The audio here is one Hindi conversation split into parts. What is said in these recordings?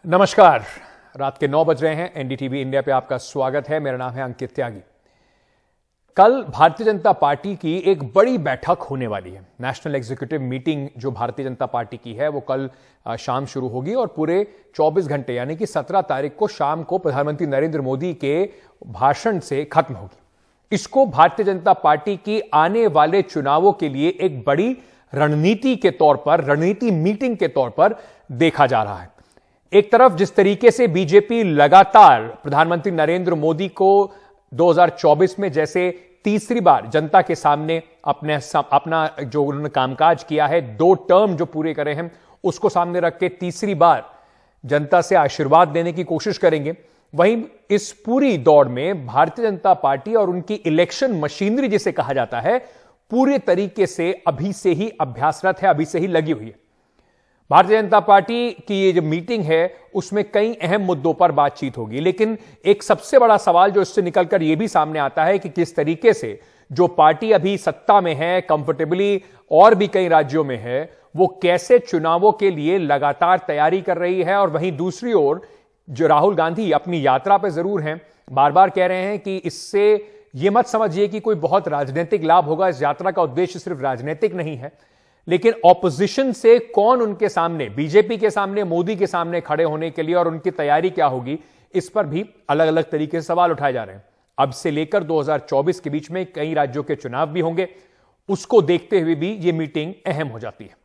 नमस्कार। रात के 9 बज रहे हैं। एनडीटीवी इंडिया पे आपका स्वागत है। मेरा नाम है अंकित त्यागी। कल भारतीय जनता पार्टी की एक बड़ी बैठक होने वाली है। नेशनल एग्जीक्यूटिव मीटिंग जो भारतीय जनता पार्टी की है वो कल शाम शुरू होगी और पूरे 24 घंटे यानी कि 17 तारीख को शाम को प्रधानमंत्री नरेंद्र मोदी के भाषण से खत्म होगी। इसको भारतीय जनता पार्टी की आने वाले चुनावों के लिए एक बड़ी रणनीति के तौर पर, रणनीति मीटिंग के तौर पर देखा जा रहा है। एक तरफ जिस तरीके से बीजेपी लगातार प्रधानमंत्री नरेंद्र मोदी को 2024 में जैसे तीसरी बार जनता के सामने अपना जो उन्होंने कामकाज किया है, 2 टर्म जो पूरे करे हैं, उसको सामने रख के तीसरी बार जनता से आशीर्वाद लेने की कोशिश करेंगे। वहीं इस पूरी दौड़ में भारतीय जनता पार्टी और उनकी इलेक्शन मशीनरी जिसे कहा जाता है, पूरे तरीके से अभी से ही अभ्यासरत है, अभी से ही लगी हुई है। भारतीय जनता पार्टी की ये जो मीटिंग है उसमें कई अहम मुद्दों पर बातचीत होगी, लेकिन एक सबसे बड़ा सवाल जो इससे निकलकर यह भी सामने आता है कि किस तरीके से जो पार्टी अभी सत्ता में है, कंफर्टेबली और भी कई राज्यों में है, वो कैसे चुनावों के लिए लगातार तैयारी कर रही है। और वहीं दूसरी ओर जो राहुल गांधी अपनी यात्रा पर जरूर हैं, बार बार कह रहे हैं कि इससे यह मत समझिए कि कोई बहुत राजनीतिक लाभ होगा। इस यात्रा का उद्देश्य सिर्फ राजनीतिक नहीं है, लेकिन ऑपोजिशन से कौन उनके सामने, बीजेपी के सामने, मोदी के सामने खड़े होने के लिए और उनकी तैयारी क्या होगी, इस पर भी अलग अलग तरीके से सवाल उठाए जा रहे हैं। अब से लेकर 2024 के बीच में कई राज्यों के चुनाव भी होंगे, उसको देखते हुए भी यह मीटिंग अहम हो जाती है।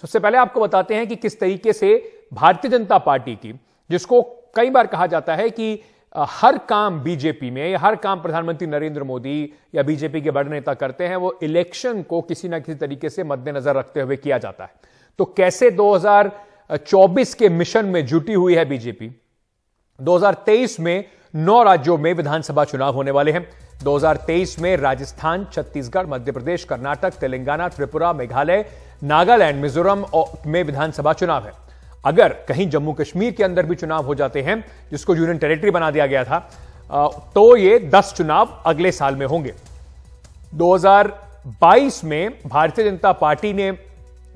सबसे पहले आपको बताते हैं कि किस तरीके से भारतीय जनता पार्टी की, जिसको कई बार कहा जाता है कि हर काम बीजेपी में या हर काम प्रधानमंत्री नरेंद्र मोदी या बीजेपी के बड़े नेता करते हैं, वो इलेक्शन को किसी ना किसी तरीके से मद्देनजर रखते हुए किया जाता है। तो कैसे 2024 के मिशन में जुटी हुई है बीजेपी। 2023 में 9 राज्यों में विधानसभा चुनाव होने वाले हैं। 2023 में राजस्थान, छत्तीसगढ़, मध्य प्रदेश, कर्नाटक, तेलंगाना, त्रिपुरा, मेघालय, नागालैंड, मिजोरम में विधानसभा चुनाव है। अगर कहीं जम्मू कश्मीर के अंदर भी चुनाव हो जाते हैं, जिसको यूनियन टेरिटरी बना दिया गया था, तो ये 10 चुनाव अगले साल में होंगे। 2022 में भारतीय जनता पार्टी ने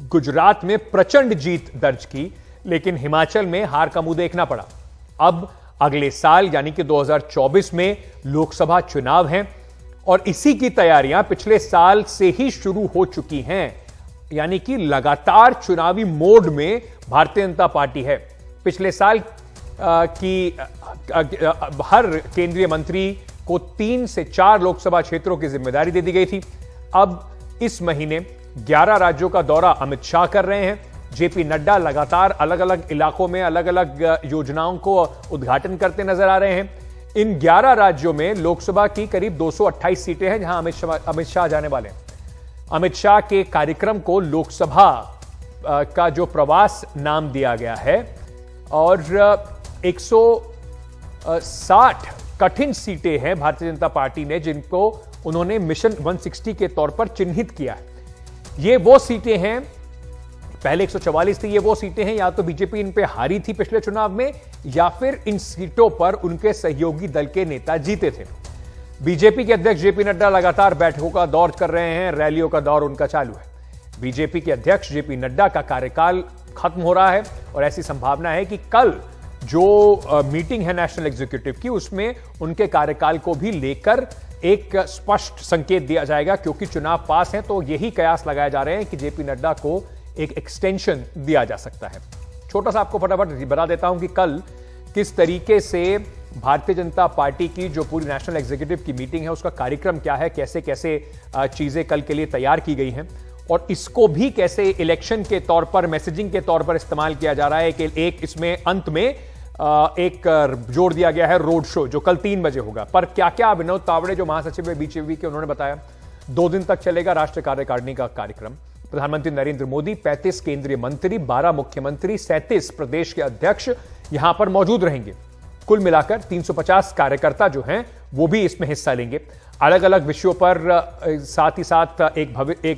गुजरात में प्रचंड जीत दर्ज की, लेकिन हिमाचल में हार का मुंह देखना पड़ा। अब अगले साल यानी कि 2024 में लोकसभा चुनाव हैं और इसी की तैयारियां पिछले साल से ही शुरू हो चुकी हैं, यानी कि लगातार चुनावी मोड में भारतीय जनता पार्टी है। पिछले साल की हर केंद्रीय मंत्री को 3 से 4 लोकसभा क्षेत्रों की जिम्मेदारी दे दी गई थी। अब इस महीने 11 राज्यों का दौरा अमित शाह कर रहे हैं। जेपी नड्डा लगातार अलग अलग इलाकों में अलग अलग योजनाओं को उद्घाटन करते नजर आ रहे हैं। इन 11 राज्यों में लोकसभा की करीब 228 सीटें हैं जहां अमित शाह जाने वाले हैं। अमित शाह के कार्यक्रम को लोकसभा का जो प्रवास नाम दिया गया है और 160 कठिन सीटें हैं भारतीय जनता पार्टी ने जिनको उन्होंने मिशन 160 के तौर पर चिन्हित किया है। ये वो सीटें हैं, पहले 144 थी, ये वो सीटें हैं या तो बीजेपी इन पे हारी थी पिछले चुनाव में या फिर इन सीटों पर उनके सहयोगी दल के नेता जीते थे। बीजेपी के अध्यक्ष जेपी नड्डा लगातार बैठकों का दौर कर रहे हैं, रैलियों का दौर उनका चालू है। बीजेपी के अध्यक्ष जेपी नड्डा का कार्यकाल खत्म हो रहा है और ऐसी संभावना है कि कल जो मीटिंग है नेशनल एग्जीक्यूटिव की, उसमें उनके कार्यकाल को भी लेकर एक स्पष्ट संकेत दिया जाएगा, क्योंकि चुनाव पास है तो यही कयास लगाए जा रहे हैं कि जेपी नड्डा को एक एक्सटेंशन दिया जा सकता है। छोटा सा आपको फटाफट बता देता हूं कि कल किस तरीके से भारतीय जनता पार्टी की जो पूरी नेशनल एग्जीक्यूटिव की मीटिंग है उसका कार्यक्रम क्या है, कैसे कैसे चीजें कल के लिए तैयार की गई हैं और इसको भी कैसे इलेक्शन के तौर पर, मैसेजिंग के तौर पर इस्तेमाल किया जा रहा है कि एक इसमें अंत में एक जोड़ दिया गया है रोड शो जो कल 3 बजे होगा। पर क्या क्या विनोद तावड़े जो महासचिव है बीजेपी के, उन्होंने बताया 2 दिन तक चलेगा राष्ट्रीय कार्यकारिणी का कार्यक्रम। प्रधानमंत्री नरेंद्र मोदी, 35 केंद्रीय मंत्री, 12 मुख्यमंत्री, 37 प्रदेश के अध्यक्ष यहां पर मौजूद रहेंगे। कुल मिलाकर 350 कार्यकर्ता जो हैं वो भी इसमें हिस्सा लेंगे। अलग अलग विषयों पर साथ ही साथ एक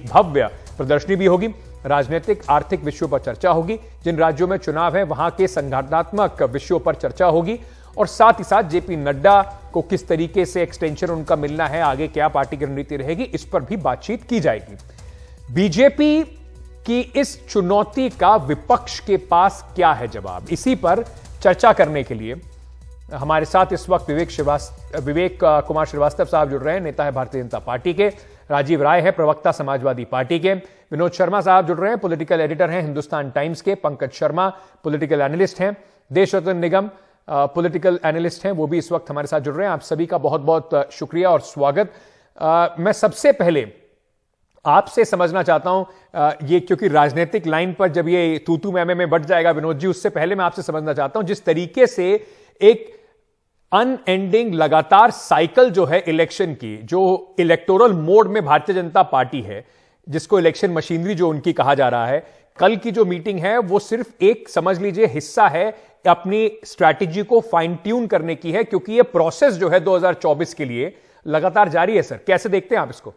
भव्य प्रदर्शनी भी होगी। राजनीतिक आर्थिक विषयों पर चर्चा होगी। जिन राज्यों में चुनाव है वहां के संगठनात्मक विषयों पर चर्चा होगी और साथ ही साथ जेपी नड्डा को किस तरीके से एक्सटेंशन उनका मिलना है, आगे क्या पार्टी की रणनीति रहेगी, इस पर भी बातचीत की जाएगी। बीजेपी की इस चुनौती का विपक्ष के पास क्या है जवाब, इसी पर चर्चा करने के लिए हमारे साथ इस वक्त विवेक कुमार श्रीवास्तव साहब जुड़ रहे हैं, नेता है भारतीय जनता पार्टी के। राजीव राय है, प्रवक्ता समाजवादी पार्टी के। विनोद शर्मा साहब जुड़ रहे हैं, पॉलिटिकल एडिटर हैं हिंदुस्तान टाइम्स के। पंकज शर्मा पॉलिटिकल एनालिस्ट हैं। देशरत्न निगम पॉलिटिकल एनालिस्ट हैं, वो भी इस वक्त हमारे साथ जुड़ रहे हैं। आप सभी का बहुत बहुत शुक्रिया और स्वागत। मैं सबसे पहले आपसे समझना चाहता हूं, ये क्योंकि राजनीतिक लाइन पर जब ये तू मैमे में बढ़ जाएगा विनोद जी, उससे पहले मैं आपसे समझना चाहता हूं जिस तरीके से एक अनएंडिंग लगातार साइकिल जो है इलेक्शन की, जो इलेक्टोरल मोड में भारतीय जनता पार्टी है, जिसको इलेक्शन मशीनरी जो उनकी कहा जा रहा है, कल की जो मीटिंग है वो सिर्फ एक समझ लीजिए हिस्सा है अपनी स्ट्रैटेजी को फाइन ट्यून करने की है, क्योंकि ये प्रोसेस जो है 2024 के लिए लगातार जारी है। सर, कैसे देखते हैं आप इसको?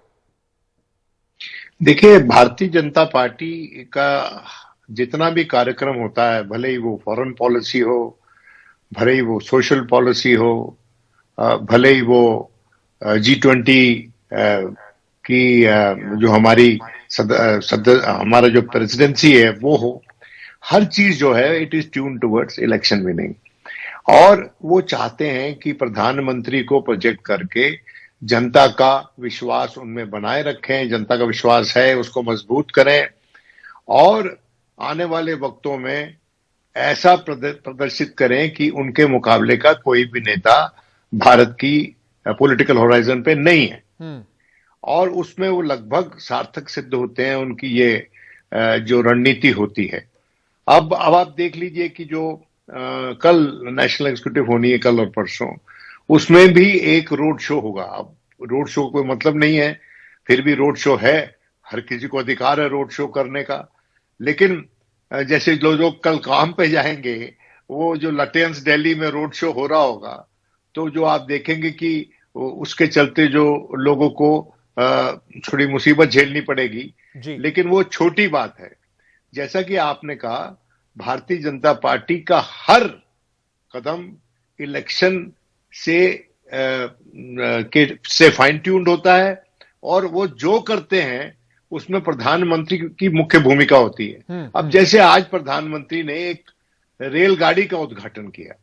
देखिए, भारतीय जनता पार्टी का जितना भी कार्यक्रम होता है, भले ही वो फॉरेन पॉलिसी हो, भले ही वो सोशल पॉलिसी हो, भले ही वो G20 की जो हमारा जो प्रेसिडेंसी है वो हो, हर चीज जो है it is tune towards election winning. और वो चाहते हैं कि प्रधानमंत्री को प्रोजेक्ट करके जनता का विश्वास उनमें बनाए रखें, जनता का विश्वास है उसको मजबूत करें और आने वाले वक्तों में ऐसा प्रदर्शित करें कि उनके मुकाबले का कोई भी नेता भारत की पॉलिटिकल होराइजन पे नहीं है। और उसमें वो लगभग सार्थक सिद्ध होते हैं, उनकी ये जो रणनीति होती है। अब आप देख लीजिए कि जो कल नेशनल एग्जीक्यूटिव होनी है, कल और परसों, उसमें भी एक रोड शो होगा। अब रोड शो कोई मतलब नहीं है, फिर भी रोड शो है, हर किसी को अधिकार है रोड शो करने का। लेकिन जैसे लोग कल काम पे जाएंगे, वो जो लटेंस दिल्ली में रोड शो हो रहा होगा, तो जो आप देखेंगे कि उसके चलते जो लोगों को थोड़ी मुसीबत झेलनी पड़ेगी, लेकिन वो छोटी बात है। जैसा कि आपने कहा, भारतीय जनता पार्टी का हर कदम इलेक्शन से फाइन ट्यून्ड होता है और वो जो करते हैं उसमें प्रधानमंत्री की मुख्य भूमिका होती है। अब जैसे आज प्रधानमंत्री ने एक रेलगाड़ी का उद्घाटन किया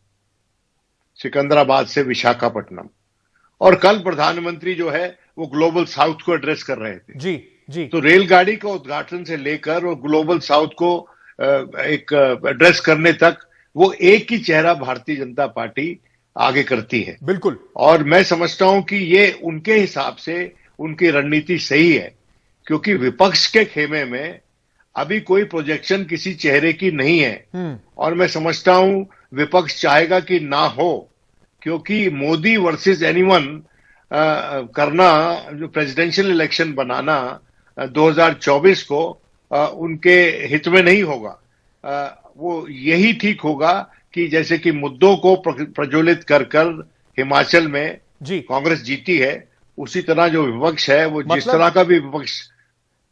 सिकंदराबाद से विशाखापट्टनम, और कल प्रधानमंत्री जो है वो ग्लोबल साउथ को एड्रेस कर रहे थे। जी। तो रेलगाड़ी का उद्घाटन से लेकर और ग्लोबल साउथ को एक एड्रेस करने तक वो एक ही चेहरा भारतीय जनता पार्टी आगे करती है। बिल्कुल। और मैं समझता हूं कि ये उनके हिसाब से उनकी रणनीति सही है, क्योंकि विपक्ष के खेमे में अभी कोई प्रोजेक्शन किसी चेहरे की नहीं है। और मैं समझता हूं विपक्ष चाहेगा कि ना हो, क्योंकि मोदी वर्सेस एनीवन करना, जो प्रेसिडेंशियल इलेक्शन बनाना 2024 को उनके हित में नहीं होगा। वो यही ठीक होगा कि जैसे कि मुद्दों को प्रज्वलित कर हिमाचल में कांग्रेस जीती है, उसी तरह जो विपक्ष है वो जिस तरह का भी विपक्ष,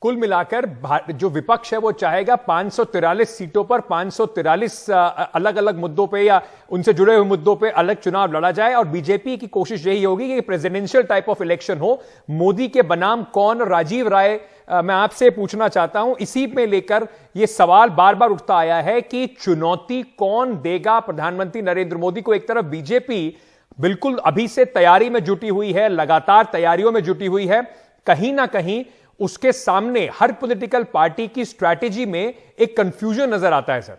कुल मिलाकर जो विपक्ष है वो चाहेगा 543 सीटों पर 543 अलग अलग मुद्दों पे या उनसे जुड़े हुए मुद्दों पे अलग चुनाव लड़ा जाए, और बीजेपी की कोशिश यही होगी कि प्रेसिडेंशियल टाइप ऑफ इलेक्शन हो। मोदी के बनाम कौन? राजीव राय, मैं आपसे पूछना चाहता हूं, इसी में लेकर यह सवाल बार बार उठता आया है कि चुनौती कौन देगा प्रधानमंत्री नरेंद्र मोदी को? एक तरफ बीजेपी बिल्कुल अभी से तैयारी में जुटी हुई है, लगातार तैयारियों में जुटी हुई है, कहीं ना कहीं उसके सामने हर पॉलिटिकल पार्टी की स्ट्रैटेजी में एक कंफ्यूजन नजर आता है। सर,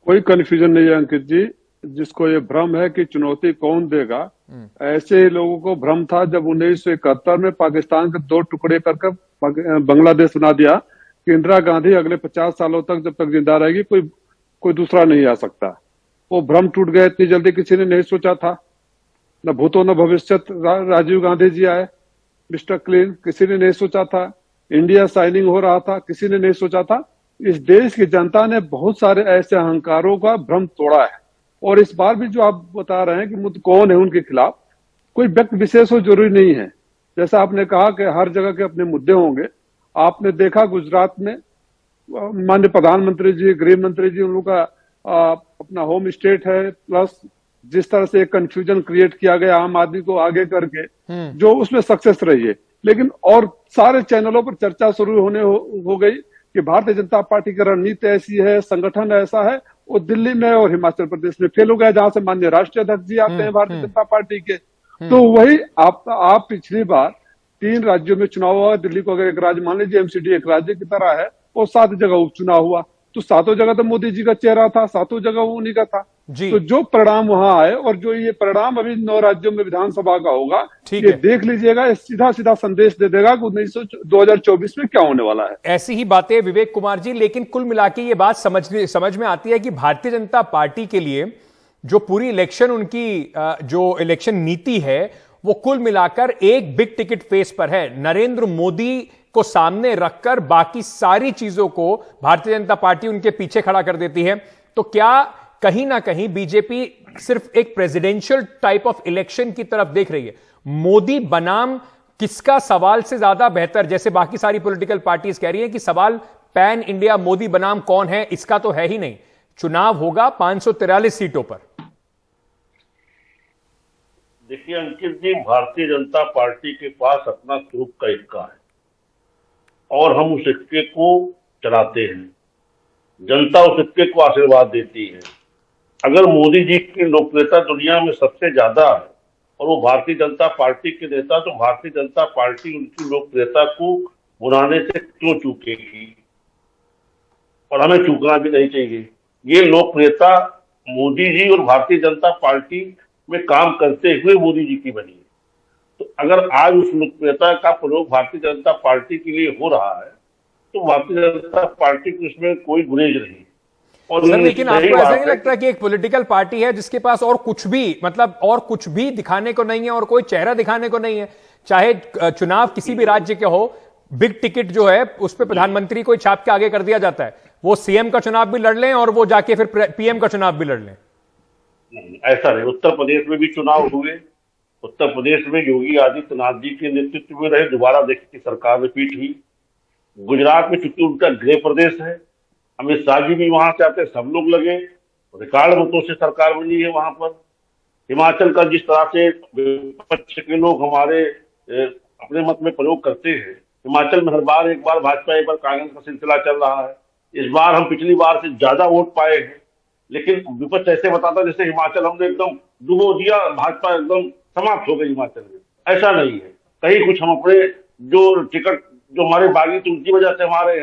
कोई कंफ्यूजन नहीं है अंकित जी। जिसको ये भ्रम है कि चुनौती कौन देगा, ऐसे लोगों को भ्रम था जब 1971 में पाकिस्तान के 2 टुकड़े करके बांग्लादेश बना दिया कि इंदिरा गांधी अगले 50 सालों तक जब तक जिंदा रहेगी कोई दूसरा नहीं आ सकता। वो भ्रम टूट गया, इतनी जल्दी किसी ने नहीं सोचा था। न भूतो न भविष्यत राजीव गांधी जी आए, मिस्टर क्लीन, किसी ने नहीं सोचा था। इंडिया साइनिंग हो रहा था, किसी ने नहीं सोचा था। इस देश की जनता ने बहुत सारे ऐसे अहंकारों का भ्रम तोड़ा है। और इस बार भी जो आप बता रहे हैं कि मुद्दा कौन है उनके खिलाफ, कोई व्यक्ति विशेष हो जरूरी नहीं है। जैसा आपने कहा कि हर जगह के अपने मुद्दे होंगे। आपने देखा गुजरात में माननीय प्रधानमंत्री जी, गृह मंत्री जी, उन लोगों का अपना होम स्टेट है, प्लस जिस तरह से एक कंफ्यूजन क्रिएट किया गया आम आदमी को आगे करके, जो उसमें सक्सेस रही है। लेकिन और सारे चैनलों पर चर्चा शुरू होने हो गई कि भारतीय जनता पार्टी की रणनीति ऐसी है, संगठन ऐसा है, वो दिल्ली में और हिमाचल प्रदेश में फेल हो गया, जहां से माननीय राष्ट्रीय अध्यक्ष जी आते हैं भारतीय जनता पार्टी के। तो वही आप पिछली बार 3 राज्यों में चुनाव हुआ, दिल्ली को अगर एक राज्य मान लीजिए, एमसीडी एक राज्य की तरह है, और 7 जगह उपचुनाव हुआ, तो 7 जगह तो मोदी जी का चेहरा था, 7 जगह वो उन्हीं का था। तो जो परिणाम वहां आए और जो ये परिणाम अभी 9 राज्यों में विधानसभा का होगा, ये देख लीजिएगा, ये सीधा सीधा संदेश दे देगा कि 2024 में क्या होने वाला है। ऐसी ही बातें विवेक कुमार जी, लेकिन कुल मिलाकर ये बात समझ में आती है कि भारतीय जनता पार्टी के लिए जो पूरी इलेक्शन उनकी जो इलेक्शन नीति है वो कुल मिलाकर एक बिग टिकट फेस पर है। नरेंद्र मोदी को सामने रखकर बाकी सारी चीजों को भारतीय जनता पार्टी उनके पीछे खड़ा कर देती है। तो क्या कहीं ना कहीं बीजेपी सिर्फ एक प्रेसिडेंशियल टाइप ऑफ इलेक्शन की तरफ देख रही है? मोदी बनाम किसका सवाल से ज्यादा बेहतर, जैसे बाकी सारी पॉलिटिकल पार्टीज कह रही हैं कि सवाल पैन इंडिया मोदी बनाम कौन है, इसका तो है ही नहीं। चुनाव होगा 543 सीटों पर। देखिए अंकित जी, भारतीय जनता पार्टी के पास अपना सूप का इक्का है और हम उस इक्के को चलाते हैं। जनता उस इक्के को आशीर्वाद देती है। अगर मोदी जी की लोकप्रियता दुनिया में सबसे ज्यादा है और वो भारतीय जनता पार्टी के नेता, तो भारतीय जनता पार्टी उनकी लोकप्रियता को बुलाने से क्यों चूकेगी? और हमें चूकना भी नहीं चाहिए। ये लोकप्रियता मोदी जी और भारतीय जनता पार्टी में काम करते हुए मोदी जी की बनी है। तो अगर आज उस लोकप्रियता का प्रयोग भारतीय जनता पार्टी के लिए हो रहा है तो भारतीय जनता पार्टी को इसमें कोई गुरेज नहीं। और सर, लेकिन आपको ऐसा नहीं लगता कि एक पॉलिटिकल पार्टी है जिसके पास और कुछ भी, मतलब और कुछ भी दिखाने को नहीं है और कोई चेहरा दिखाने को नहीं है? चाहे चुनाव किसी भी राज्य के हो, बिग टिकट जो है उस पर प्रधानमंत्री को छाप के आगे कर दिया जाता है। वो सीएम का चुनाव भी लड़ लें और वो जाके फिर पीएम का चुनाव भी लड़ लें। नहीं, ऐसा नहीं। उत्तर प्रदेश में भी चुनाव हुए। उत्तर प्रदेश में योगी आदित्यनाथ जी के नेतृत्व में रहे, दोबारा देश की सरकार रिपीट हुई। गुजरात में चूंकि उनका गृह प्रदेश है, अमित शाह जी भी वहां से आते, सब लोग लगे, रिकॉर्ड मतों से सरकार बनी है वहां पर। हिमाचल का जिस तरह से विपक्ष के लोग हमारे अपने मत में प्रयोग करते हैं, हिमाचल में हर बार एक बार भाजपा एक बार कांग्रेस का सिलसिला चल रहा है। इस बार हम पिछली बार से ज्यादा वोट पाए हैं, लेकिन विपक्ष ऐसे बताता जैसे हिमाचल हमने एकदम डुबो दिया, भाजपा एकदम समाप्त हो गई हिमाचल में। ऐसा नहीं है। कहीं कुछ हम अपने जो टिकट जो हमारे बागी थी उनकी वजह से हमारे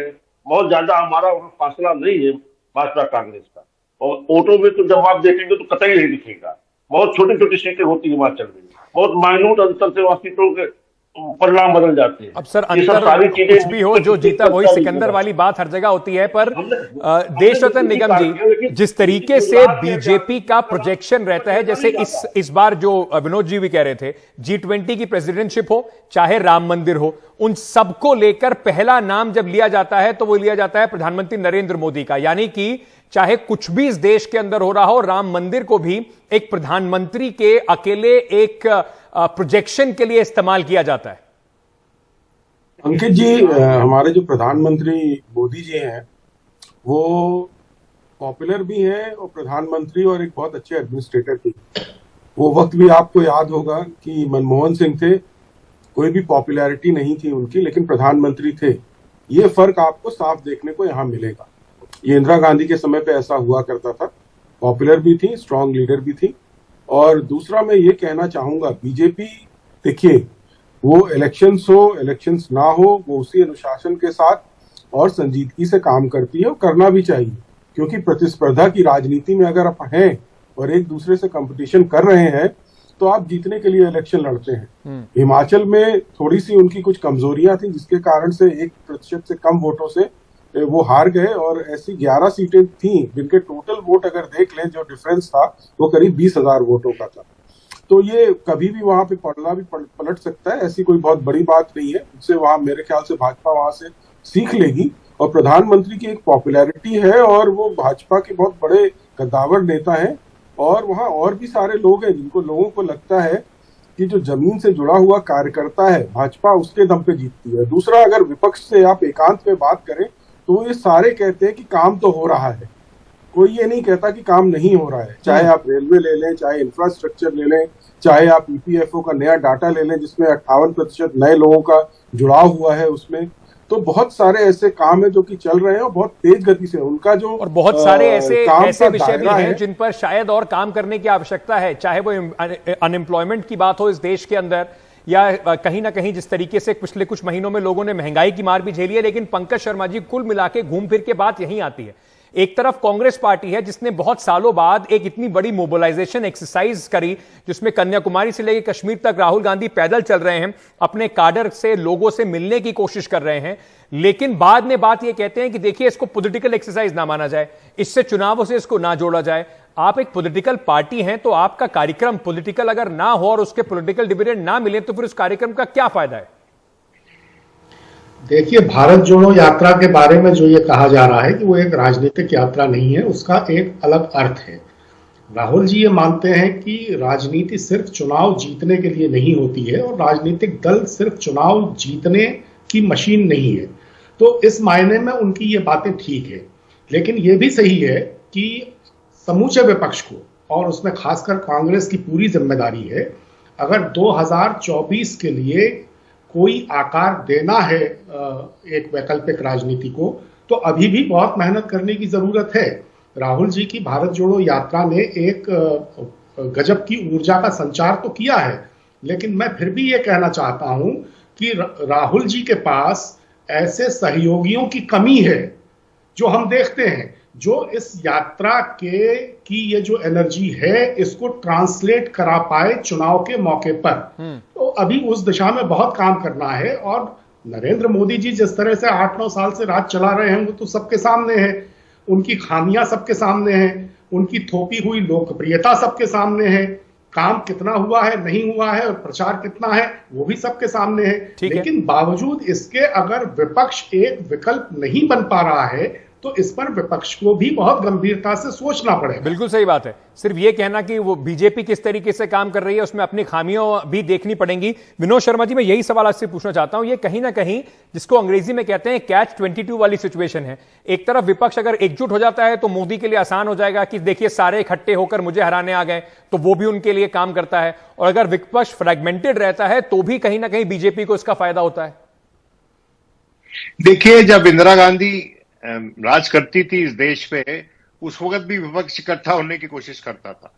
बहुत ज्यादा हमारा फासला नहीं है भाजपा कांग्रेस का। और वोटों में तो जब आप देखेंगे तो कतई नहीं दिखेगा। बहुत छोटी छोटी सीटें होती हिमाचल में, बहुत माइन्यूट अंतर से वहां सीटों के परिणाम बदल जाते हैं। अब सर, अंतर कुछ भी हो, जो जीता वही सिकंदर वाली बात हर जगह होती है। पर देशरत्न निगम जी, जिस तरीके से बीजेपी का प्रोजेक्शन रहता है, जैसे इस बार जो विनोद जी भी कह रहे थे, G20 की प्रेसिडेंटशिप हो चाहे राम मंदिर हो, उन सबको लेकर पहला नाम जब लिया जाता है तो वो लिया जाता है प्रधानमंत्री नरेंद्र मोदी का। यानी कि चाहे कुछ भी इस देश के अंदर हो रहा हो, राम मंदिर को भी एक प्रधानमंत्री के अकेले एक प्रोजेक्शन के लिए इस्तेमाल किया जाता है। अंकित जी, हमारे जो प्रधानमंत्री मोदी जी हैं वो पॉपुलर भी हैं और प्रधानमंत्री और एक बहुत अच्छे एडमिनिस्ट्रेटर भी। वो वक्त भी आपको याद होगा कि मनमोहन सिंह थे, कोई भी पॉपुलैरिटी नहीं थी उनकी, लेकिन प्रधानमंत्री थे। ये फर्क आपको साफ देखने को यहाँ मिलेगा। ये इंदिरा गांधी के समय पे ऐसा हुआ करता था, पॉपुलर भी थी, स्ट्रांग लीडर भी थी। और दूसरा मैं ये कहना चाहूंगा, बीजेपी देखिए, वो इलेक्शंस हो इलेक्शंस ना हो, वो उसी अनुशासन के साथ और संजीदगी से काम करती है और करना भी चाहिए। क्योंकि प्रतिस्पर्धा की राजनीति में अगर आप हैं और एक दूसरे से कंपटीशन कर रहे हैं तो आप जीतने के लिए इलेक्शन लड़ते हैं। हिमाचल में थोड़ी सी उनकी कुछ कमजोरियां थी जिसके कारण से 1% से कम वोटों से वो हार गए, और ऐसी 11 सीटें थी जिनके टोटल वोट अगर देख लें जो डिफरेंस था वो करीब 20,000 वोटों का था। तो ये कभी भी वहां पे पलट सकता है, ऐसी कोई बहुत बड़ी बात नहीं है। उससे वहां मेरे ख्याल से भाजपा वहां से सीख लेगी। और प्रधानमंत्री की एक पॉपुलैरिटी है और वो भाजपा के बहुत बड़े कद्दावर नेता हैं, और वहां और भी सारे लोग हैं जिनको लोगों को लगता है कि जो जमीन से जुड़ा हुआ कार्यकर्ता है भाजपा उसके दम पे जीतती है। दूसरा, अगर विपक्ष से आप एकांत में बात करें तो ये सारे कहते हैं कि काम तो हो रहा है, कोई ये नहीं कहता कि काम नहीं हो रहा है। चाहे आप रेलवे ले लें, चाहे इंफ्रास्ट्रक्चर ले लें, चाहे आप ईपीएफओ का नया डाटा ले लें जिसमें 58% नए लोगों का जुड़ाव हुआ है उसमें, तो बहुत सारे ऐसे काम है जो कि चल रहे हैं और बहुत तेज गति से उनका जो और बहुत सारे ऐसे विषय भी हैं है जिन पर शायद और काम करने की आवश्यकता है, चाहे वो अनएम्प्लॉयमेंट की बात हो इस देश के अंदर, या कहीं ना कहीं जिस तरीके से पिछले कुछ महीनों में लोगों ने महंगाई की मार भी झेली है। लेकिन पंकज शर्मा जी, कुल मिला के घूम फिर के बात यहीं आती है, एक तरफ कांग्रेस पार्टी है जिसने बहुत सालों बाद एक इतनी बड़ी मोबिलाइजेशन एक्सरसाइज करी, जिसमें कन्याकुमारी से लेकर कश्मीर तक राहुल गांधी पैदल चल रहे हैं, अपने काडर से लोगों से मिलने की कोशिश कर रहे हैं, लेकिन बाद में बात यह कहते हैं कि देखिए इसको पॉलिटिकल एक्सरसाइज ना माना जाए, इससे चुनावों से इसको ना जोड़ा जाए। आप एक पॉलिटिकल पार्टी हैं तो आपका कार्यक्रम पॉलिटिकल अगर ना हो और उसके पॉलिटिकल डिविडेंड ना मिले तो फिर उस कार्यक्रम का क्या फायदा है? देखिए, भारत जोड़ो यात्रा के बारे में जो ये कहा जा रहा है कि वो एक राजनीतिक यात्रा नहीं है, उसका एक अलग अर्थ है। राहुल जी ये मानते हैं कि राजनीति सिर्फ चुनाव जीतने के लिए नहीं होती है और राजनीतिक दल सिर्फ चुनाव जीतने की मशीन नहीं है। तो इस मायने में उनकी ये बातें ठीक है, लेकिन ये भी सही है कि समूचे विपक्ष को और उसमें खासकर कांग्रेस की पूरी जिम्मेदारी है, अगर 2024 के लिए कोई आकार देना है एक वैकल्पिक राजनीति को, तो अभी भी बहुत मेहनत करने की जरूरत है। राहुल जी की भारत जोड़ो यात्रा ने एक गजब की ऊर्जा का संचार तो किया है, लेकिन मैं फिर भी ये कहना चाहता हूं कि राहुल जी के पास ऐसे सहयोगियों की कमी है जो हम देखते हैं, जो इस यात्रा की ये जो एनर्जी है इसको ट्रांसलेट करा पाए चुनाव के मौके पर। तो अभी उस दिशा में बहुत काम करना है। और नरेंद्र मोदी जी जिस तरह से 8-9 साल से राज चला रहे हैं वो तो सबके सामने है, उनकी खामियां सबके सामने हैं, उनकी थोपी हुई लोकप्रियता सबके सामने है, काम कितना हुआ है नहीं हुआ है और प्रचार कितना है वो भी सबके सामने है। लेकिन बावजूद इसके अगर विपक्ष एक विकल्प नहीं बन पा रहा है तो इस पर विपक्ष को भी बहुत गंभीरता से सोचना पड़ेगा। बिल्कुल सही बात है। सिर्फ ये कहना कि वो बीजेपी किस तरीके से काम कर रही है उसमें अपनी खामियों भी देखनी पड़ेंगी। विनोद शर्मा जी, मैं यही सवाल आपसे पूछना चाहता हूं, ये कहीं ना कहीं जिसको अंग्रेजी में कहते हैं कैच 22 वाली सिचुएशन है। एक तरफ विपक्ष अगर एकजुट हो जाता है तो मोदी के लिए आसान हो जाएगा कि देखिए सारे इकट्ठे होकर मुझे हराने आ गए, तो वो भी उनके लिए काम करता है, और अगर विपक्ष फ्रेगमेंटेड रहता है तो भी कहीं ना कहीं बीजेपी को इसका फायदा होता है। देखिए, जब इंदिरा गांधी राज करती थी इस देश पे, उस वक्त भी विपक्ष इकट्ठा होने की कोशिश करता था,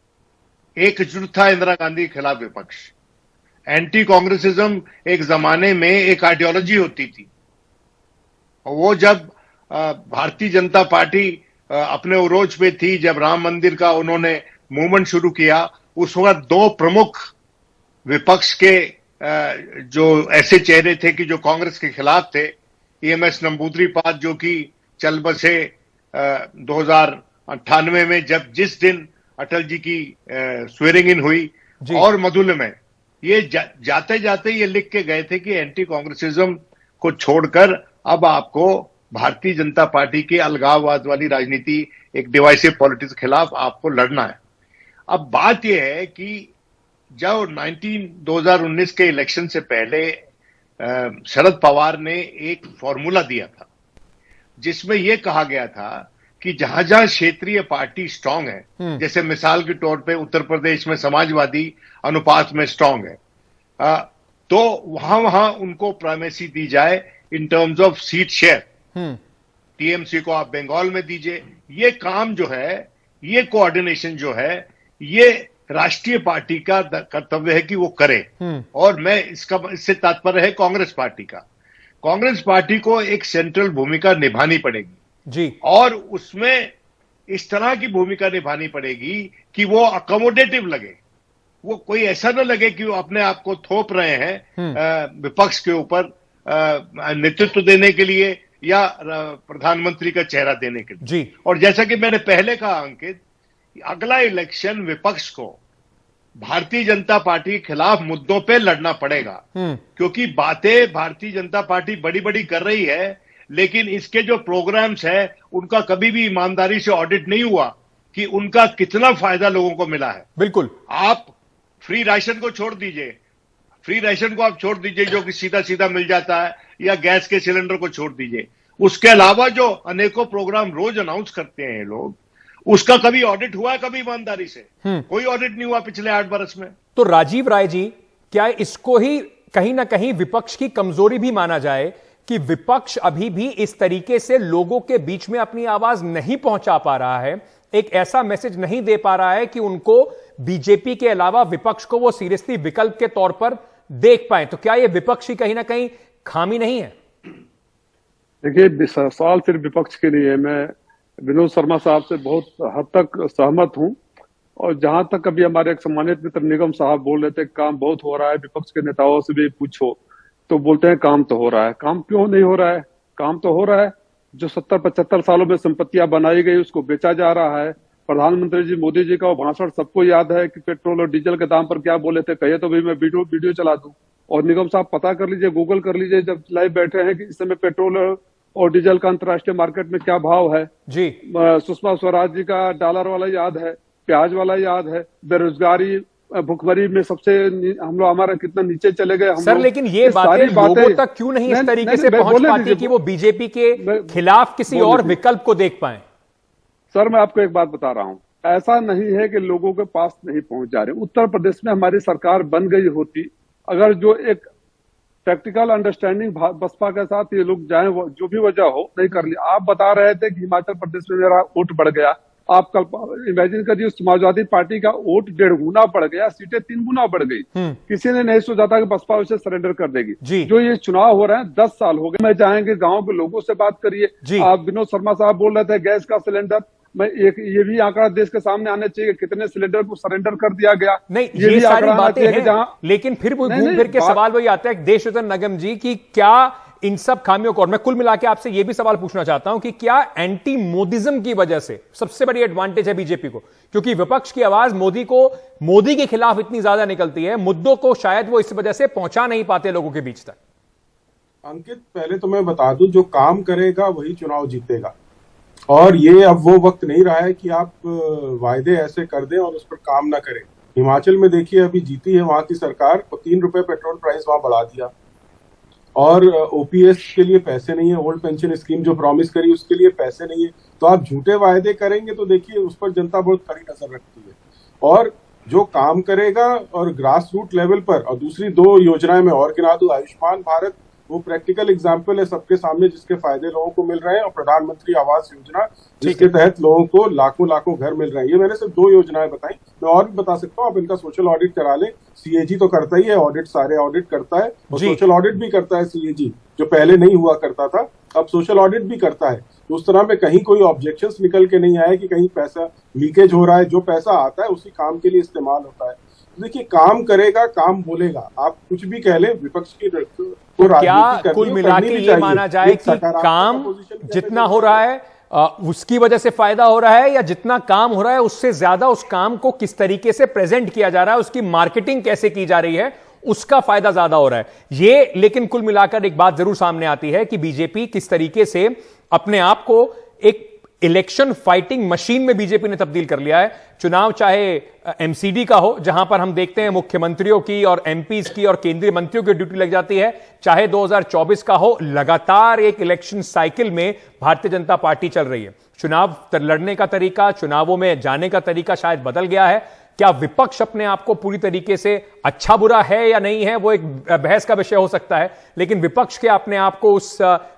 एकजुट था इंदिरा गांधी के खिलाफ विपक्ष। एंटी कांग्रेसिज्म एक जमाने में एक आइडियोलॉजी होती थी, और वो जब भारतीय जनता पार्टी अपने उरोज पे थी, जब राम मंदिर का उन्होंने मूवमेंट शुरू किया, उस वक्त दो प्रमुख विपक्ष के जो ऐसे चेहरे थे कि जो कांग्रेस के खिलाफ थे, EMS नंबूदरीपाद जो कि चल बसे 2098 में जिस दिन अटल जी की स्वेरिंग इन हुई, और मधुल में ये जाते जाते ये लिख के गए थे कि एंटी कांग्रेसिज्म को छोड़कर अब आपको भारतीय जनता पार्टी की अलगाववाद वाली राजनीति, एक डिवाइसिव पॉलिटिक्स के खिलाफ आपको लड़ना है। अब बात यह है कि जब 2019 के इलेक्शन से पहले शरद पवार ने एक फॉर्मूला दिया था जिसमें यह कहा गया था कि जहां जहां क्षेत्रीय पार्टी स्ट्रांग है, जैसे मिसाल के तौर पे उत्तर प्रदेश में समाजवादी अनुपात में स्ट्रांग है, तो वहां वहां उनको प्राइमेसी दी जाए in terms of seat share. TMC को आप बंगाल में दीजिए। ये काम जो है, ये कोऑर्डिनेशन जो है, ये राष्ट्रीय पार्टी का कर्तव्य है कि वो करे, और मैं इससे तात्पर्य है कांग्रेस पार्टी का। कांग्रेस पार्टी को एक सेंट्रल भूमिका निभानी पड़ेगी जी, और उसमें इस तरह की भूमिका निभानी पड़ेगी कि वो अकोमोडेटिव लगे, वो कोई ऐसा ना लगे कि वो अपने आप को थोप रहे हैं विपक्ष के ऊपर नेतृत्व देने के लिए या प्रधानमंत्री का चेहरा देने के लिए जी। और जैसा कि मैंने पहले कहा अंकित, अगला इलेक्शन विपक्ष को भारतीय जनता पार्टी के खिलाफ मुद्दों पे लड़ना पड़ेगा, क्योंकि बातें भारतीय जनता पार्टी बड़ी बड़ी कर रही है, लेकिन इसके जो प्रोग्राम्स है उनका कभी भी ईमानदारी से ऑडिट नहीं हुआ कि उनका कितना फायदा लोगों को मिला है। बिल्कुल, आप फ्री राशन को छोड़ दीजिए, फ्री राशन को आप छोड़ दीजिए जो कि सीधा सीधा मिल जाता है, या गैस के सिलेंडर को छोड़ दीजिए, उसके अलावा जो अनेकों प्रोग्राम रोज अनाउंस करते हैं लोग, उसका कभी ऑडिट हुआ है? कभी ईमानदारी से कोई ऑडिट नहीं हुआ पिछले 8 बरस में। तो राजीव राय जी, क्या इसको ही कहीं ना कहीं विपक्ष की कमजोरी भी माना जाए कि विपक्ष अभी भी इस तरीके से लोगों के बीच में अपनी आवाज नहीं पहुंचा पा रहा है, एक ऐसा मैसेज नहीं दे पा रहा है कि उनको बीजेपी के अलावा विपक्ष को वो सीरियसली विकल्प के तौर पर देख पाए। तो क्या ये विपक्ष की कहीं ना कहीं खामी नहीं है? देखिए, सवाल सिर्फ विपक्ष के लिए है। मैं विनोद शर्मा साहब से बहुत हद तक सहमत हूं, और जहां तक अभी हमारे एक सम्मानित मित्र निगम साहब बोल रहे थे काम बहुत हो रहा है, विपक्ष के नेताओं से भी पूछो तो बोलते हैं काम तो हो रहा है। काम क्यों नहीं हो रहा है? काम तो हो रहा है। जो 70-75 सालों में संपत्तियां बनाई गई उसको बेचा जा रहा है। प्रधानमंत्री जी मोदी जी का वो भाषण सबको याद है कि पेट्रोल और डीजल के दाम पर क्या बोले थे, कहे तो भी मैं वीडियो चला दूं। और निगम साहब पता कर लीजिए, गूगल कर लीजिए, जब लाइव बैठे हैं कि इस समय पेट्रोल और डीजल का अंतर्राष्ट्रीय मार्केट में क्या भाव है जी। सुषमा स्वराज जी का डॉलर वाला याद है, प्याज वाला याद है, बेरोजगारी भुखमरी में सबसे हम लोग हमारा कितना नीचे चले गए हम सर। लेकिन ये बातें लोगों तक क्यों नहीं इस तरीके से पहुंच पाती कि वो बीजेपी के खिलाफ किसी और विकल्प को देख पाए? सर, मैं आपको एक बात बता रहा हूं, ऐसा नहीं है कि लोगों के पास नहीं पहुंच जा रहे। उत्तर प्रदेश में हमारी सरकार बन गई होती अगर जो एक प्रैक्टिकल अंडरस्टैंडिंग बसपा के साथ ये लोग जाए, जो भी वजह हो, नहीं कर लिया। आप बता रहे थे कि हिमाचल प्रदेश में मेरा वोट बढ़ गया। आप कल इमेजिन करिए, समाजवादी पार्टी का वोट 1.5 गुना बढ़ गया, सीटें 3 गुना बढ़ गई। किसी ने नहीं सोचा था कि बसपा उसे सरेंडर कर देगी। जो ये चुनाव हो रहे हैं 10 साल हो गए। मैं चाहेंगे गांव के लोगों से बात करिए। आप विनोद शर्मा साहब बोल रहे थे गैस का सिलेंडर, मैं एक ये भी आंकड़ा देश के सामने आना चाहिए कि कितने सिलेंडर को सरेंडर कर दिया गया। नहीं, ये सारी बातें हैं, लेकिन फिर वो घूम फिर के सवाल वही आता है देशरतन नगम जी की क्या इन सब खामियों को, और मैं कुल मिला के आपसे ये भी सवाल पूछना चाहता हूं कि क्या एंटी मोदिज्म की वजह से सबसे बड़ी एडवांटेज है बीजेपी को? क्योंकि विपक्ष की आवाज मोदी के खिलाफ इतनी ज्यादा निकलती है, मुद्दों को शायद वो इस वजह से पहुंचा नहीं पाते लोगों के बीच तक। अंकित, पहले तो मैं बता दूं, जो काम करेगा वही चुनाव जीतेगा। और ये अब वो वक्त नहीं रहा है कि आप वायदे ऐसे कर दें और उस पर काम ना करें। हिमाचल में देखिए, अभी जीती है वहां की सरकार, 3 रुपए पेट्रोल प्राइस वहां बढ़ा दिया, और ओपीएस के लिए पैसे नहीं है, ओल्ड पेंशन स्कीम जो प्रॉमिस करी उसके लिए पैसे नहीं है। तो आप झूठे वायदे करेंगे तो देखिए उस पर जनता बहुत कड़ी नजर रखती है। और जो काम करेगा और ग्रास रूट लेवल पर, और दूसरी 2 योजनाएं मैं और गिना दूं, आयुष्मान भारत वो प्रैक्टिकल एग्जाम्पल है सबके सामने जिसके फायदे लोगों को मिल रहे हैं, और प्रधानमंत्री आवास योजना जिसके तहत लोगों को लाखों घर मिल रहे हैं। ये मैंने सिर्फ 2 योजनाएं बताई, मैं और भी बता सकता हूँ। आप इनका सोशल ऑडिट करा लें, सीएजी तो करता ही है ऑडिट, सारे ऑडिट करता है, और सोशल ऑडिट भी करता है सीएजी, जो पहले नहीं हुआ करता था, अब सोशल ऑडिट भी करता है। तो उस तरह में कहीं कोई ऑब्जेक्शंस निकल के नहीं आए कि कहीं पैसा लीकेज हो रहा है। जो पैसा आता है उसी काम के लिए इस्तेमाल होता है। देखिए, काम करेगा, काम बोलेगा, आप कुछ भी कह ले, विपक्ष की तो क्या कुल मिला के ये माना जाए कि काम जितना हो रहा है उसकी वजह से फायदा हो रहा है, या जितना काम हो रहा है उससे ज्यादा उस काम को किस तरीके से प्रेजेंट किया जा रहा है, उसकी मार्केटिंग कैसे की जा रही है, उसका फायदा ज्यादा हो रहा है ये? लेकिन कुल मिलाकर एक बात जरूर सामने आती है कि बीजेपी किस तरीके से अपने आप को एक इलेक्शन फाइटिंग मशीन में बीजेपी ने तब्दील कर लिया है। चुनाव चाहे एमसीडी का हो, जहां पर हम देखते हैं मुख्यमंत्रियों की और एमपीज की और केंद्रीय मंत्रियों की ड्यूटी लग जाती है, चाहे 2024 का हो, लगातार एक इलेक्शन साइकिल में भारतीय जनता पार्टी चल रही है। चुनाव लड़ने का तरीका, चुनावों में जाने का तरीका शायद बदल गया है। क्या विपक्ष अपने आप को पूरी तरीके से अच्छा बुरा है या नहीं है, वो एक बहस का विषय हो सकता है, लेकिन विपक्ष के अपने आप को उस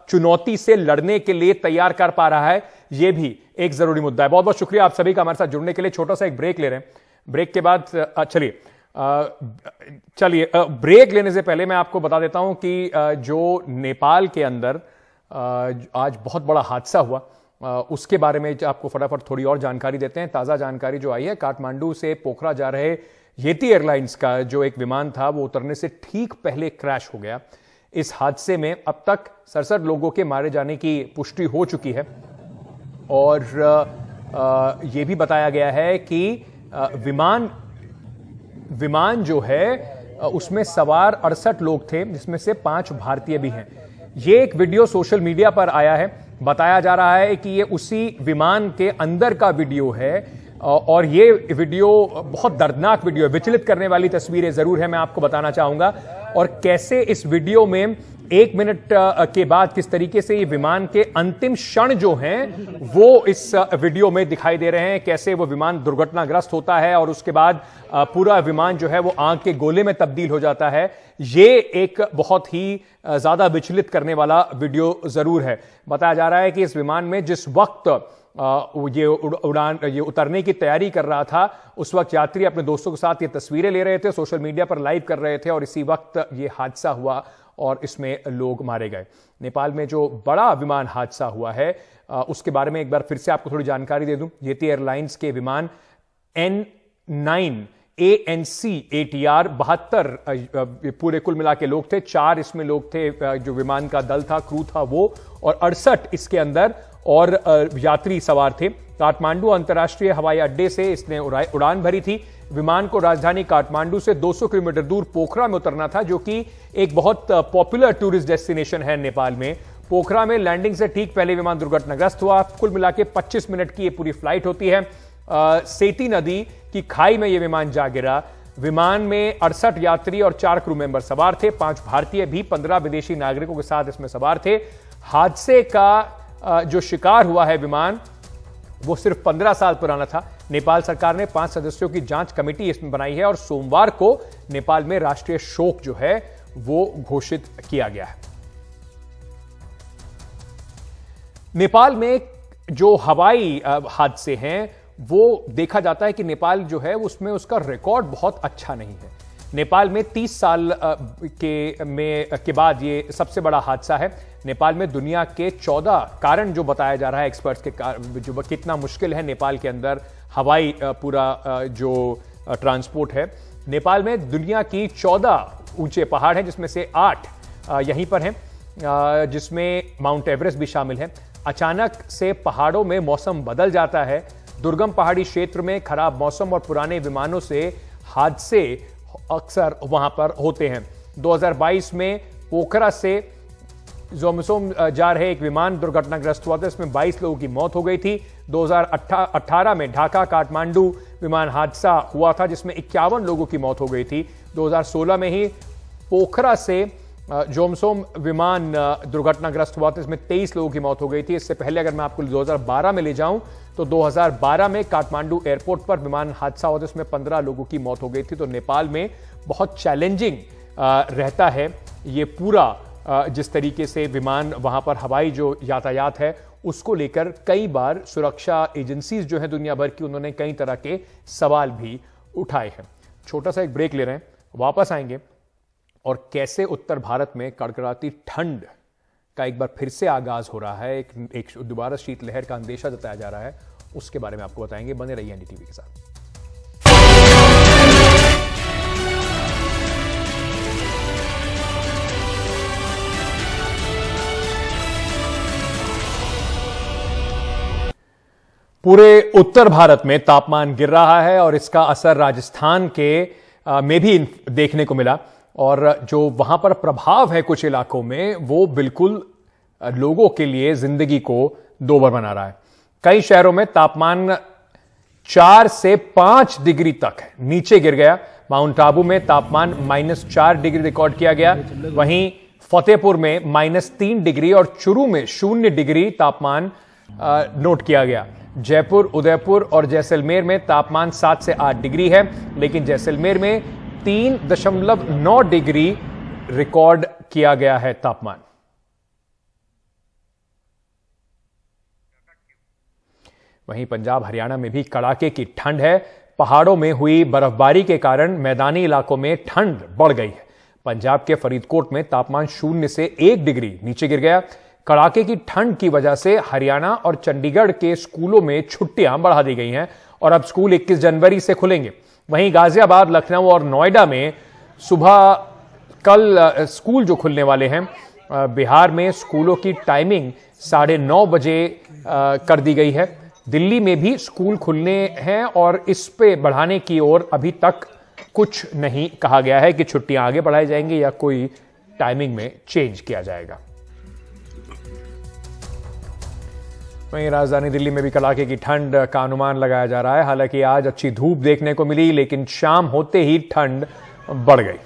चुनौती से लड़ने के लिए तैयार कर पा रहा है, यह भी एक जरूरी मुद्दा है। बहुत बहुत शुक्रिया आप सभी का हमारे साथ जुड़ने के लिए। छोटा सा एक ब्रेक ले रहे हैं, ब्रेक के बाद चलिए ब्रेक लेने से पहले मैं आपको बता देता हूं कि जो नेपाल के अंदर आज बहुत बड़ा हादसा हुआ, उसके बारे में आपको फटाफट थोड़ी और जानकारी देते हैं। ताज़ा जानकारी जो आई है, काठमांडू से पोखरा जा रहे येती एयरलाइंस का जो एक विमान था वो उतरने से ठीक पहले क्रैश हो गया। इस हादसे में अब तक 67 लोगों के मारे जाने की पुष्टि हो चुकी है, और ये भी बताया गया है कि विमान जो है उसमें सवार 68 लोग थे, जिसमें से 5 भारतीय भी हैं। ये एक वीडियो सोशल मीडिया पर आया है, बताया जा रहा है कि ये उसी विमान के अंदर का वीडियो है, और ये वीडियो बहुत दर्दनाक वीडियो है, विचलित करने वाली तस्वीरें जरूर है, मैं आपको बताना चाहूंगा। और कैसे इस वीडियो में 1 मिनट के बाद किस तरीके से ये विमान के अंतिम क्षण जो हैं वो इस वीडियो में दिखाई दे रहे हैं, कैसे वो विमान दुर्घटनाग्रस्त होता है और उसके बाद पूरा विमान जो है वो आग के गोले में तब्दील हो जाता है। ये एक बहुत ही ज्यादा विचलित करने वाला वीडियो जरूर है। बताया जा रहा है कि इस विमान में जिस वक्त ये उतरने की तैयारी कर रहा था, उस वक्त यात्री अपने दोस्तों के साथ ये तस्वीरें ले रहे थे, सोशल मीडिया पर लाइव कर रहे थे और इसी वक्त ये हादसा हुआ और इसमें लोग मारे गए। नेपाल में जो बड़ा विमान हादसा हुआ है उसके बारे में एक बार फिर से आपको थोड़ी जानकारी दे दूं। येती एयरलाइंस के विमान N9 ANC ATR 72 पूरे कुल मिला के लोग थे, 4 इसमें लोग थे, जो विमान का दल था, क्रू था वो, और 68 इसके अंदर और यात्री सवार थे। काठमांडू अंतर्राष्ट्रीय हवाई अड्डे से इसने उड़ान भरी थी। विमान को राजधानी काठमांडू से 200 किलोमीटर दूर पोखरा में उतरना था, जो कि एक बहुत पॉपुलर टूरिस्ट डेस्टिनेशन है नेपाल में। पोखरा में लैंडिंग से ठीक पहले विमान दुर्घटनाग्रस्त हुआ। कुल मिला के 25 मिनट की ये पूरी फ्लाइट होती है। सेती नदी की खाई में यह विमान जा गिरा। विमान में 68 यात्री और 4 क्रू मेंबर सवार थे, 5 भारतीय भी 15 विदेशी नागरिकों के साथ इसमें सवार थे। हादसे का जो शिकार हुआ है विमान, वो सिर्फ 15 साल पुराना था। नेपाल सरकार ने 5 सदस्यों की जांच कमेटी इसमें बनाई है और सोमवार को नेपाल में राष्ट्रीय शोक जो है वो घोषित किया गया है। नेपाल में जो हवाई हादसे हैं वो देखा जाता है कि नेपाल जो है उसमें उसका रिकॉर्ड बहुत अच्छा नहीं है। नेपाल में 30 साल के बाद ये सबसे बड़ा हादसा है। नेपाल में दुनिया के 14 कारण जो बताया जा रहा है एक्सपर्ट्स के, जो कितना मुश्किल है नेपाल के अंदर हवाई पूरा जो ट्रांसपोर्ट है। नेपाल में दुनिया की 14 ऊंचे पहाड़ हैं, जिसमें से 8 यहीं पर हैं, जिसमें माउंट एवरेस्ट भी शामिल है। अचानक से पहाड़ों में मौसम बदल जाता है। दुर्गम पहाड़ी क्षेत्र में खराब मौसम और पुराने विमानों से हादसे अक्सर वहां पर होते हैं। 2022 में पोखरा से जोमसोम जा रहे एक विमान दुर्घटनाग्रस्त हुआ था, इसमें 22 लोगों की मौत हो गई थी। 2018 में ढाका काठमांडू विमान हादसा हुआ था, जिसमें 51 लोगों की मौत हो गई थी। 2016 में ही पोखरा से जोमसोम विमान दुर्घटनाग्रस्त हुआ था, इसमें 23 लोगों की मौत हो गई थी। इससे पहले अगर मैं आपको 2012 में ले जाऊं तो 2012 में काठमांडू एयरपोर्ट पर विमान हादसा हुआ था, इसमें 15 लोगों की मौत हो गई थी। तो नेपाल में बहुत चैलेंजिंग रहता है ये पूरा, जिस तरीके से विमान वहां पर हवाई जो यातायात है उसको लेकर कई बार सुरक्षा एजेंसीज जो है दुनिया भर की, उन्होंने कई तरह के सवाल भी उठाए हैं। छोटा सा एक ब्रेक ले रहे हैं, वापस आएंगे और कैसे उत्तर भारत में कड़कड़ाती ठंड का एक बार फिर से आगाज हो रहा है, एक दोबारा शीतलहर का अंदेशा जताया जा रहा है, उसके बारे में आपको बताएंगे। बने रहिए एनडीटीवी के साथ। पूरे उत्तर भारत में तापमान गिर रहा है और इसका असर राजस्थान के में भी देखने को मिला, और जो वहां पर प्रभाव है कुछ इलाकों में वो बिल्कुल लोगों के लिए जिंदगी को दोबर बना रहा है। कई शहरों में तापमान 4 से 5 डिग्री तक नीचे गिर गया। माउंट आबू में तापमान -4 डिग्री रिकॉर्ड किया गया, वहीं फतेहपुर में -3 डिग्री और चुरू में 0 डिग्री तापमान नोट किया गया। जयपुर, उदयपुर और जैसलमेर में तापमान 7 से 8 डिग्री है, लेकिन जैसलमेर में 3.9 डिग्री रिकॉर्ड किया गया है तापमान। वहीं पंजाब हरियाणा में भी कड़ाके की ठंड है। पहाड़ों में हुई बर्फबारी के कारण मैदानी इलाकों में ठंड बढ़ गई है। पंजाब के फरीदकोट में तापमान 0 से 1 डिग्री नीचे गिर गया। कड़ाके की ठंड की वजह से हरियाणा और चंडीगढ़ के स्कूलों में छुट्टियां बढ़ा दी गई हैं और अब स्कूल 21 जनवरी से खुलेंगे। वहीं गाजियाबाद, लखनऊ और नोएडा में सुबह कल स्कूल जो खुलने वाले हैं। बिहार में स्कूलों की टाइमिंग 9:30 बजे कर दी गई है। दिल्ली में भी स्कूल खुलने हैं और इस पे बढ़ाने की ओर अभी तक कुछ नहीं कहा गया है कि छुट्टियां आगे बढ़ाई जाएंगी या कोई टाइमिंग में चेंज किया जाएगा। वहीं राजधानी दिल्ली में भी कड़ाके की ठंड का अनुमान लगाया जा रहा है। हालांकि आज अच्छी धूप देखने को मिली, लेकिन शाम होते ही ठंड बढ़ गई।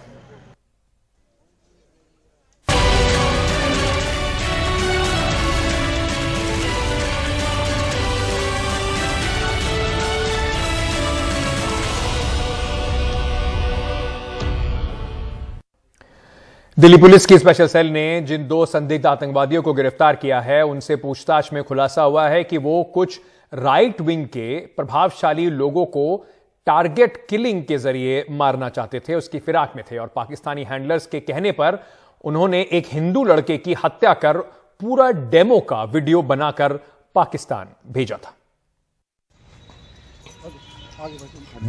दिल्ली पुलिस की स्पेशल सेल ने जिन 2 संदिग्ध आतंकवादियों को गिरफ्तार किया है, उनसे पूछताछ में खुलासा हुआ है कि वो कुछ राइट विंग के प्रभावशाली लोगों को टारगेट किलिंग के जरिए मारना चाहते थे, उसकी फिराक में थे और पाकिस्तानी हैंडलर्स के कहने पर उन्होंने एक हिंदू लड़के की हत्या कर पूरा डेमो का वीडियो बनाकर पाकिस्तान भेजा था।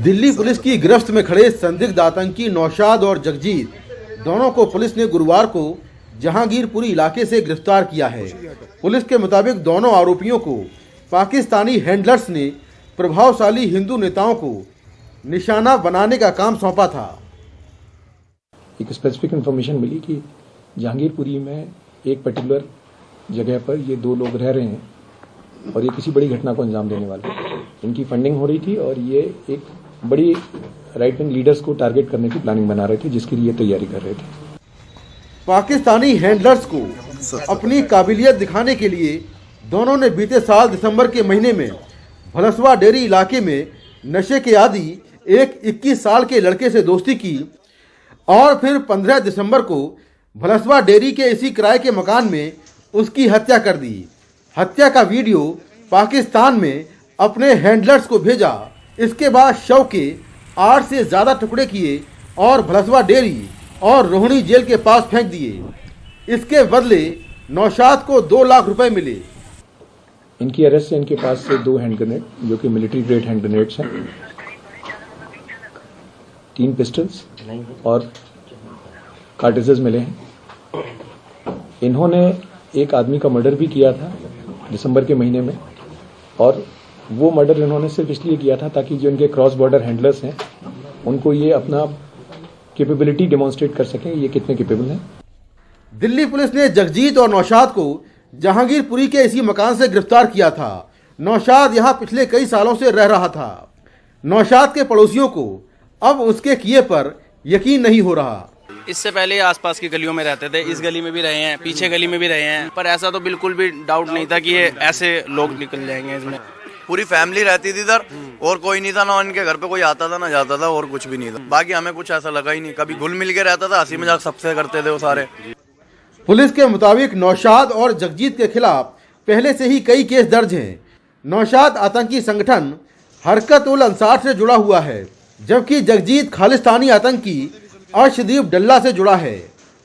दिल्ली पुलिस की गिरफ्त में खड़े संदिग्ध आतंकी नौशाद और जगजीत दोनों को पुलिस ने गुरुवार को जहांगीरपुरी इलाके से गिरफ्तार किया है। पुलिस के मुताबिक दोनों आरोपियों को पाकिस्तानी हैंडलर्स ने प्रभावशाली हिंदू नेताओं को निशाना बनाने का काम सौंपा था। एक स्पेसिफिक इन्फॉर्मेशन मिली कि जहांगीरपुरी में एक पर्टिकुलर जगह पर ये 2 लोग रह रहे हैं और ये किसी बड़ी घटना को अंजाम देने वाले हैं। इनकी फंडिंग हो रही थी और ये एक बड़ी राइट विंग लीडर्स को टारगेट करने की प्लानिंग बना रहे थे, जिसके लिए तैयारी कर रहे थे। पाकिस्तानी हैंडलर्स को अपनी काबिलियत दिखाने के लिए दोनों ने बीते साल दिसंबर के महीने में भलसवा डेरी इलाके में नशे के आदी एक 21 साल के लड़के से दोस्ती की और फिर 15 दिसंबर को भलसवा डेरी के इसी किराए के मकान में उसकी हत्या कर दी। हत्या का वीडियो पाकिस्तान में अपने हैंडलर्स को भेजा। इसके बाद शव के 8 से ज़्यादा टुकड़े किए और भलसवा डेरी और रोहिणी जेल के पास फेंक दिए। इसके बदले नौशाद को 2 लाख रुपए मिले। इनकी अरेस्ट से इनके पास से 2 हैंड ग्रेनेड, जो कि मिलिट्री ग्रेड हैंड ग्रेनेड्स हैं, 3 पिस्टल्स और कार्ट्रिजेस मिले हैं। इन्होंने एक आदमी का मर्डर भी किया था दिसंबर के महीने में, और वो मर्डर इन्होंने सिर्फ इसलिए किया था ताकि जो इनके क्रॉस बॉर्डर हैंडलर्स हैं उनको ये अपना कैपेबिलिटी डेमोन्स्ट्रेट कर सकें, ये कितने कैपेबल हैं। दिल्ली पुलिस ने जगजीत और नौशाद को जहांगीरपुरी के इसी मकान से गिरफ्तार किया था। नौशाद यहां पिछले कई सालों से रह रहा था। नौशाद के पड़ोसियों को अब उसके किए पर यकीन नहीं हो रहा। इससे पहले आसपास की गलियों में रहते थे, इस गली में भी रहे हैं, पीछे गली में भी रहे हैं, पर ऐसा तो बिल्कुल भी डाउट नहीं था कि ये ऐसे लोग निकल जाएंगे। इसमें पूरी फैमिली रहती थी इधर और कोई नहीं था, ना इनके घर पे कोई आता था ना जाता था और कुछ भी नहीं था। बाकी हमें कुछ ऐसा लगा ही नहीं, कभी घुल मिल के रहता था, हंसी मजाक सबसे करते थे वो सारे। पुलिस के मुताबिक नौशाद और जगजीत के खिलाफ पहले से ही कई केस दर्ज हैं। नौशाद आतंकी संगठन हरकत उल अंसार से जुड़ा हुआ है, जबकि जगजीत खालिस्तानी आतंकी अर्शदीप डल्ला से जुड़ा है,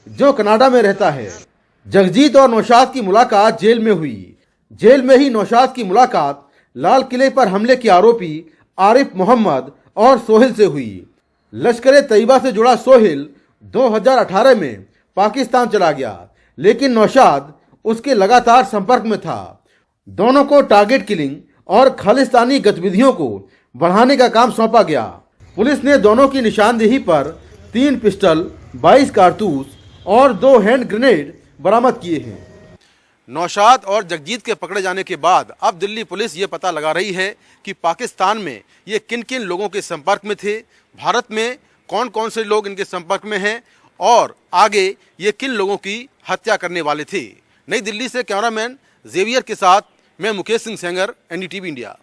जो कनाडा में रहता है। जगजीत और नौशाद की मुलाकात जेल में हुई। जेल में ही नौशाद की मुलाकात लाल किले पर हमले के आरोपी आरिफ मोहम्मद और सोहेल से हुई। लश्कर तैयबा से जुड़ा सोहेल 2018 में पाकिस्तान चला गया, लेकिन नौशाद उसके लगातार संपर्क में था। दोनों को टारगेट किलिंग और खालिस्तानी गतिविधियों को बढ़ाने का काम सौंपा गया। पुलिस ने दोनों की निशानदेही पर 3 पिस्टल, 22 कारतूस और 2 हैंड ग्रेनेड बरामद किए हैं। नौशाद और जगजीत के पकड़े जाने के बाद अब दिल्ली पुलिस ये पता लगा रही है कि पाकिस्तान में ये किन किन लोगों के संपर्क में थे, भारत में कौन कौन से लोग इनके संपर्क में हैं और आगे ये किन लोगों की हत्या करने वाले थे। नई दिल्ली से कैमरामैन जेवियर के साथ मैं मुकेश सिंह सेंगर, एनडीटीवी इंडिया।